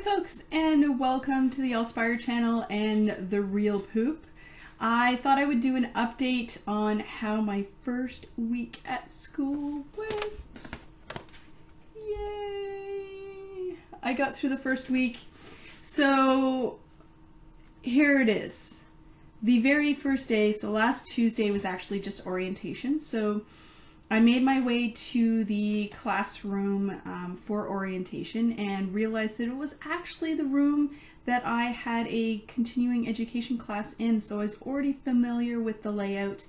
folks, and welcome to the Allspire channel and The Real Poop. I thought I would do an update on how my first week at school went. Yay! I got through the first week. So here it is. The very first day, so last Tuesday was actually just orientation. So I made my way to the classroom for orientation and realized that it was actually the room that I had a continuing education class in. So I was already familiar with the layout,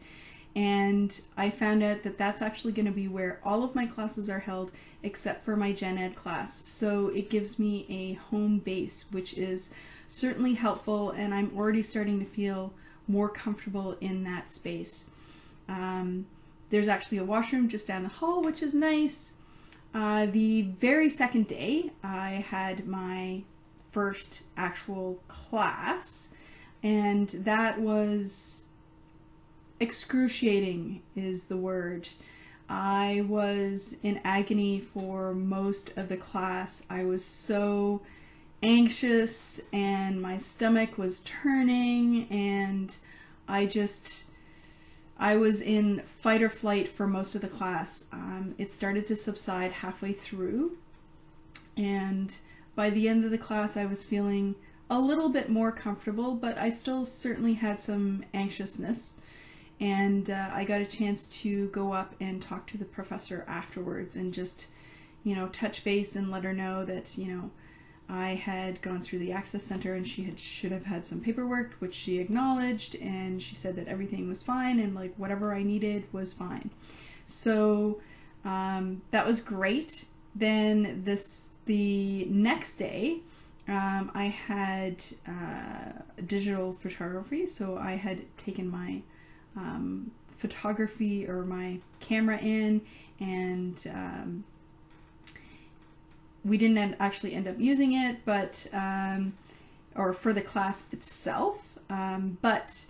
and I found out that that's actually going to be where all of my classes are held except for my Gen Ed class. So it gives me a home base, which is certainly helpful, and I'm already starting to feel more comfortable in that space. There's actually a washroom just down the hall, which is nice. The very second day, I had my first actual class, and that was excruciating is the word. I was in agony for most of the class. I was so anxious and my stomach was turning, and I was in fight or flight for most of the class. It started to subside halfway through, and by the end of the class I was feeling a little bit more comfortable, but I still certainly had some anxiousness. And I got a chance to go up and talk to the professor afterwards and just, touch base and let her know that, I had gone through the Access Center and she should have had some paperwork, which she acknowledged, and she said that everything was fine and like whatever I needed was fine. So that was great. Then the next day I had digital photography, so I had taken my photography or my camera in, and we didn't actually end up using it, but or for the class itself, but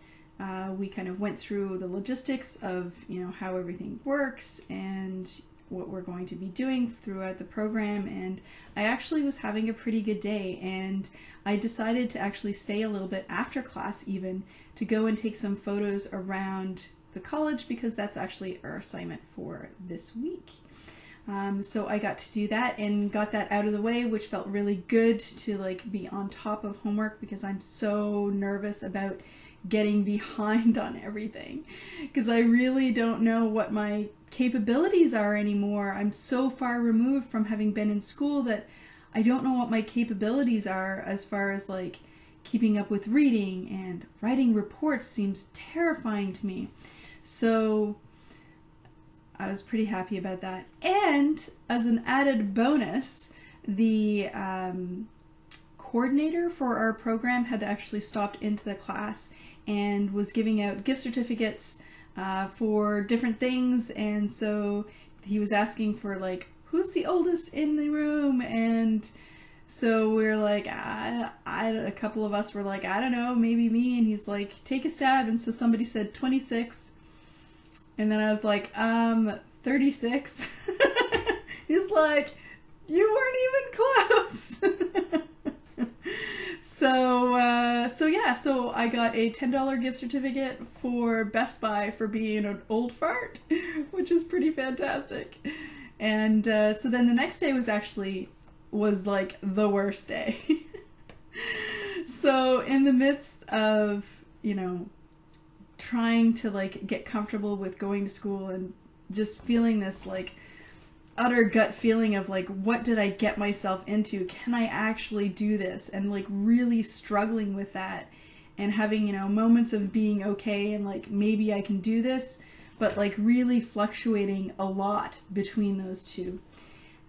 we kind of went through the logistics of how everything works and what we're going to be doing throughout the program, and I actually was having a pretty good day, and I decided to actually stay a little bit after class even to go and take some photos around the college, because that's actually our assignment for this week. So I got to do that and got that out of the way, which felt really good to be on top of homework, because I'm so nervous about getting behind on everything, because I really don't know what my capabilities are anymore. I'm so far removed from having been in school that I don't know what my capabilities are as far as keeping up with reading, and writing reports seems terrifying to me. So I was pretty happy about that. And as an added bonus, the coordinator for our program had actually stopped into the class and was giving out gift certificates for different things, and so he was asking for who's the oldest in the room, and so we're a couple of us were I don't know, maybe me, and he's like, take a stab, and so somebody said 26, and then I was like, 36. He's like, you weren't even close. So I got a $10 gift certificate for Best Buy for being an old fart, which is pretty fantastic. And so then the next day was the worst day. So in the midst of, trying to get comfortable with going to school and just feeling this utter gut feeling of what did I get myself into? Can I actually do this? And really struggling with that, and having moments of being okay and maybe I can do this, but really fluctuating a lot between those two.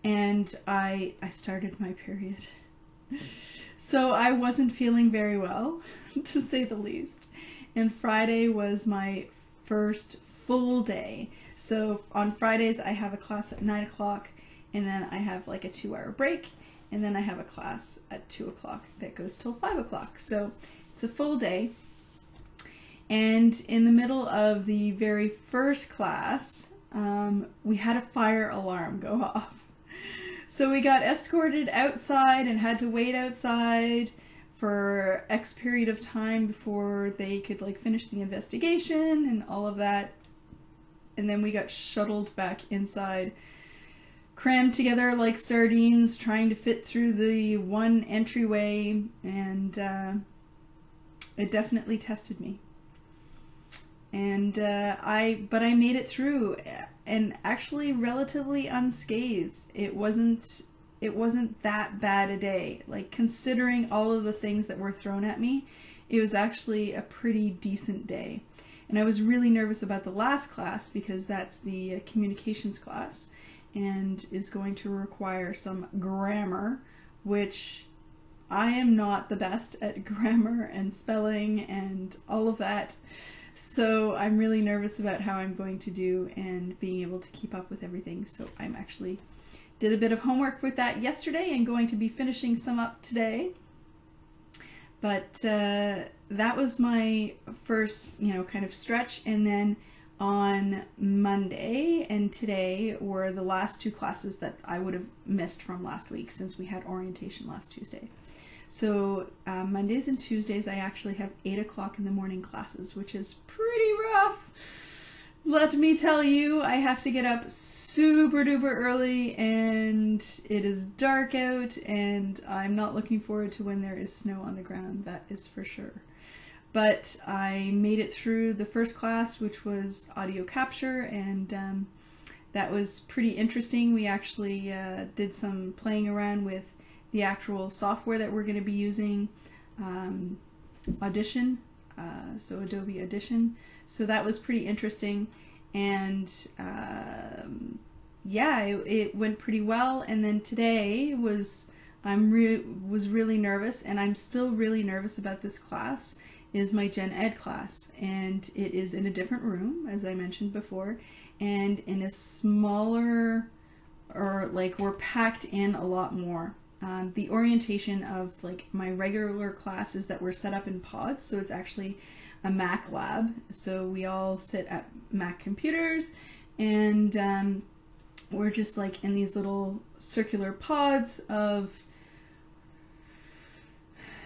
And I started my period. So I wasn't feeling very well, to say the least. And Friday was my first full day. So on Fridays I have a class at 9 o'clock, and then I have a 2-hour break, and then I have a class at 2 o'clock that goes till 5 o'clock. So it's a full day. And in the middle of the very first class, we had a fire alarm go off. So we got escorted outside and had to wait outside for X period of time before they could like finish the investigation and all of that. And then we got shuttled back inside, crammed together like sardines, trying to fit through the one entryway, and it definitely tested me. And but I made it through, and actually relatively unscathed. It wasn't that bad a day. Like, considering all of the things that were thrown at me, it was actually a pretty decent day. And I was really nervous about the last class because that's the communications class and is going to require some grammar, which I am not the best at grammar and spelling and all of that. So I'm really nervous about how I'm going to do and being able to keep up with everything. So I'm actually did a bit of homework with that yesterday and going to be finishing some up today. But that was my first, kind of stretch. And then on Monday and today were the last two classes that I would have missed from last week since we had orientation last Tuesday. So Mondays and Tuesdays I actually have 8 o'clock in the morning classes, which is pretty rough. Let me tell you, I have to get up super duper early and it is dark out, and I'm not looking forward to when there is snow on the ground, that is for sure. But I made it through the first class, which was audio capture, and that was pretty interesting. We actually did some playing around with the actual software that we're going to be using, Audition, so Adobe Audition. So that was pretty interesting, and yeah, it went pretty well. And then today was really nervous, and I'm still really nervous about this class. Is my Gen Ed class, and it is in a different room, as I mentioned before, and in a smaller, or like we're packed in a lot more. The orientation of like my regular classes that were set up in pods, so it's actually a Mac lab, so we all sit at Mac computers, and we're just like in these little circular pods of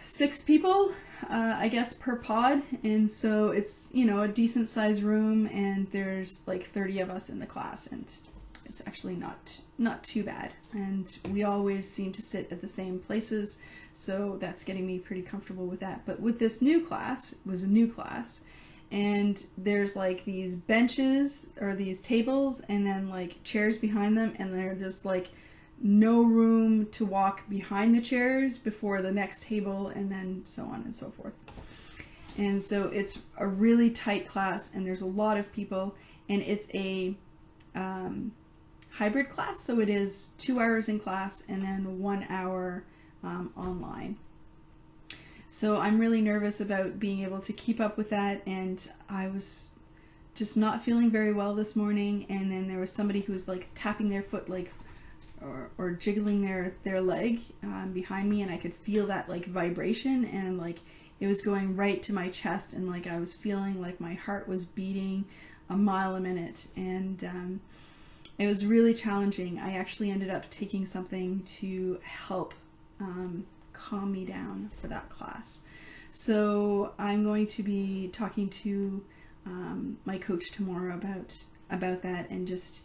6 people, I guess, per pod. And so it's, a decent sized room, and there's like 30 of us in the class, and it's actually not too bad. And we always seem to sit at the same places, so that's getting me pretty comfortable with that. But with this new class, it was a new class, and there's like these benches or these tables and then like chairs behind them, and they're just like no room to walk behind the chairs before the next table, and then so on and so forth. And so it's a really tight class, and there's a lot of people, and it's a hybrid class, so it is 2 hours in class and then 1 hour online. So I'm really nervous about being able to keep up with that, and I was just not feeling very well this morning, and then there was somebody who was like tapping their foot like or jiggling their leg behind me, and I could feel that like vibration, and like it was going right to my chest, and like I was feeling like my heart was beating a mile a minute, and it was really challenging. I actually ended up taking something to help calm me down for that class. So I'm going to be talking to my coach tomorrow about that, and just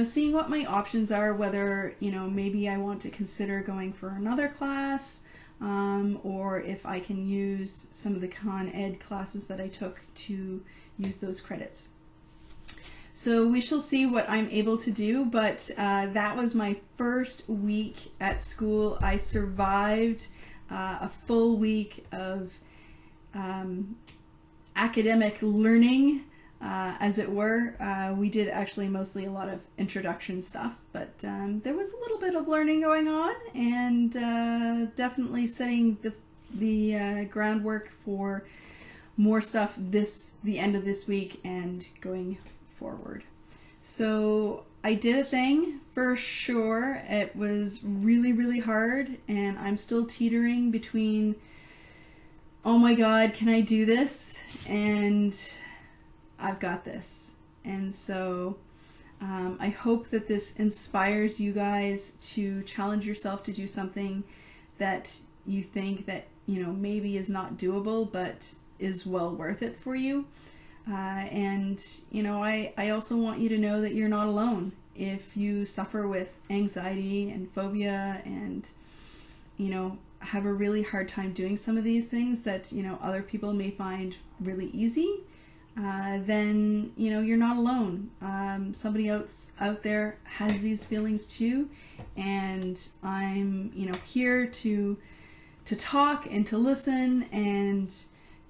seeing what my options are, whether, maybe I want to consider going for another class, or if I can use some of the Con Ed classes that I took to use those credits. So we shall see what I'm able to do, but that was my first week at school. I survived a full week of academic learning, as it were. We did actually mostly a lot of introduction stuff, but there was a little bit of learning going on, and definitely setting the groundwork for more stuff the end of this week and going forward. So I did a thing for sure. It was really, really hard, and I'm still teetering between, oh my God, can I do this? And I've got this. And so I hope that this inspires you guys to challenge yourself to do something that you think that, maybe is not doable, but is well worth it for you. And I also want you to know that you're not alone. If you suffer with anxiety and phobia and, have a really hard time doing some of these things that, other people may find really easy, then, you're not alone. Somebody else out there has these feelings too. And I'm, here to talk and to listen and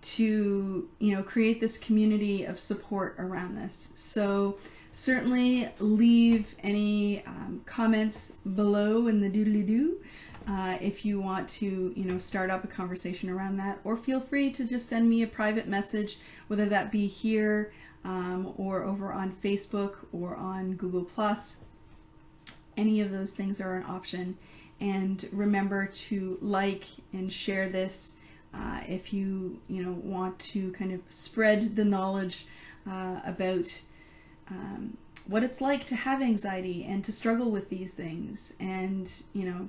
to, create this community of support around this. So certainly leave any comments below in the doodly-doo if you want to, start up a conversation around that, or feel free to just send me a private message, whether that be here or over on Facebook or on Google+. Any of those things are an option. And remember to like and share this if you want to kind of spread the knowledge about what it's like to have anxiety and to struggle with these things, and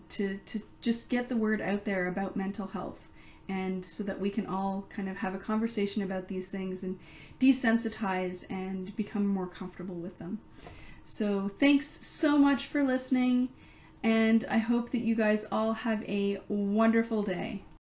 to just get the word out there about mental health, and so that we can all kind of have a conversation about these things and desensitize and become more comfortable with them. So thanks so much for listening, and I hope that you guys all have a wonderful day.